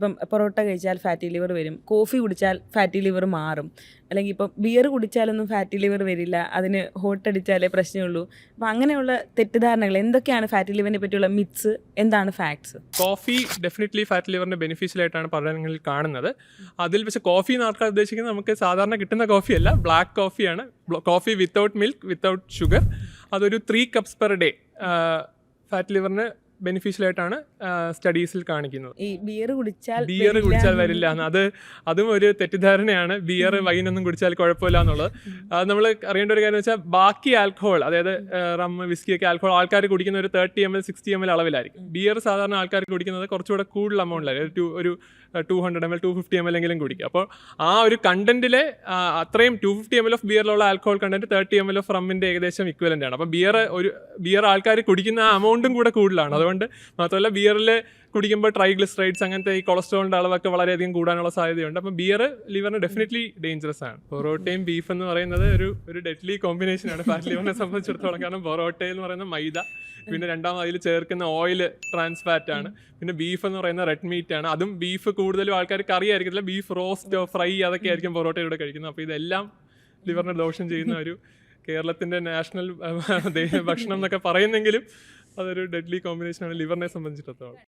ഇപ്പം പൊറോട്ട കഴിച്ചാൽ fatty liver വരും, കോഫി കുടിച്ചാൽ ഫാറ്റി ലിവർ മാറും, അല്ലെങ്കിൽ ഇപ്പം ബിയർ കുടിച്ചാലൊന്നും ഫാറ്റി ലിവർ വരില്ല, അതിന് ഹോട്ട് അടിച്ചാലേ പ്രശ്നമുള്ളൂ. അപ്പം അങ്ങനെയുള്ള തെറ്റിദ്ധാരണകൾ എന്തൊക്കെയാണ് ഫാറ്റി ലിവറിനെ പറ്റിയുള്ള മിത്സ്, എന്താണ് ഫാക്ട്സ്? കോഫി ഡെഫിനറ്റ്ലി ഫാറ്റ് ലിവറിന് ബെനിഫിഷ്യൽ ആയിട്ടാണ് പഠനങ്ങളിൽ കാണുന്നത്. അതിൽ പക്ഷേ കോഫി എന്ന് ആൾക്കാർ ഉദ്ദേശിക്കുന്നത് നമുക്ക് സാധാരണ കിട്ടുന്ന കോഫിയല്ല, ബ്ലാക്ക് കോഫിയാണ്. Coffee without milk, without sugar. അതൊരു 3 cups per day ഫാറ്റ് ലിവറിന് ബെനിഫിഷ്യൽ ആയിട്ടാണ് സ്റ്റഡീസിൽ കാണിക്കുന്നത്. ഈ ബിയർ കുടിച്ചാൽ വരില്ല എന്ന് അതും ഒരു തെറ്റിദ്ധാരണയാണ്. ബിയർ വൈനൊന്നും കുടിച്ചാൽ കുഴപ്പമില്ല എന്നുള്ളത്. അത് നമ്മൾ അറിയേണ്ട ഒരു കാര്യം വെച്ചാൽ ബാക്കി ആൽക്കഹോൾ, അതായത് റം, വിസ്കിയൊക്കെ ആൽക്കഹോൾ ആൾക്കാർ കുടിക്കുന്ന ഒരു 30 ml 60 ml അളവിലായിരിക്കും. ബിയർ സാധാരണ ആൾക്കാർ കുടിക്കുന്നത് കുറച്ചുകൂടെ കൂടുതൽ എമൗണ്ടിലായിരിക്കും, ഒരു 200 ml 250 ml എങ്കിലും കുടിക്കുക. അപ്പോൾ ആ ഒരു കണ്ടന്റിലെ അത്രയും 250 ml ഓഫ് ബിയറിലുള്ള ആൽക്കഹോൾ കണ്ടന്റ് 30 ml ഓഫ് റമ്മിന്റെ ഏകദേശം ഇക്വലന്റ് ആണ്. അപ്പോൾ ബിയർ ആൾക്കാർ കുടിക്കുന്ന അമൗണ്ടും കൂടെ കൂടുതലാണ്. അതുകൊണ്ട് മാത്രമല്ല ബിയറിൽ കുടിക്കുമ്പോൾ ട്രൈഗ്ലിസറൈഡ്സ് അങ്ങനത്തെ ഈ കൊളസ്ട്രോളിന്റെ അളവൊക്കെ വളരെയധികം കൂടാനുള്ള സാധ്യതയുണ്ട്. അപ്പോൾ ബിയർ ലിവറിന് ഡെഫിനറ്റ്ലി ഡേഞ്ചറസ് ആണ്. പൊറോട്ടയും ബീഫ് എന്ന് പറയുന്നത് ഒരു ഡെഡ്ലി കോമ്പിനേഷനാണ് ഫാറ്റ് ലിവറിനെ സംബന്ധിച്ചിടത്തോളം. കാരണം പൊറോട്ട എന്ന് പറയുന്ന മൈദ, പിന്നെ രണ്ടാമത് അതിൽ ചേർക്കുന്ന ഓയിൽ ട്രാൻസ് ഫാറ്റ് ആണ്. പിന്നെ ബീഫ് എന്ന് പറയുന്ന റെഡ് മീറ്റ് ആണ്. അതും ബീഫ് കൂടുതലും ആൾക്കാർക്ക് അറിയായിരിക്കത്തില്ല, ബീഫ് റോസ്റ്റോ ഫ്രൈ അതൊക്കെ ആയിരിക്കും പൊറോട്ടയുടെ കഴിക്കുന്നത്. അപ്പോൾ ഇതെല്ലാം ലിവറിനെ ദോഷം ചെയ്യുന്ന ഒരു കേരളത്തിന്റെ നാഷണൽ ഭക്ഷണം എന്നൊക്കെ പറയുന്നെങ്കിലും അതൊരു ഡെഡ്ലി കോമ്പിനേഷനാണ് ലിവറിനെ സംബന്ധിച്ചിടത്തോളം.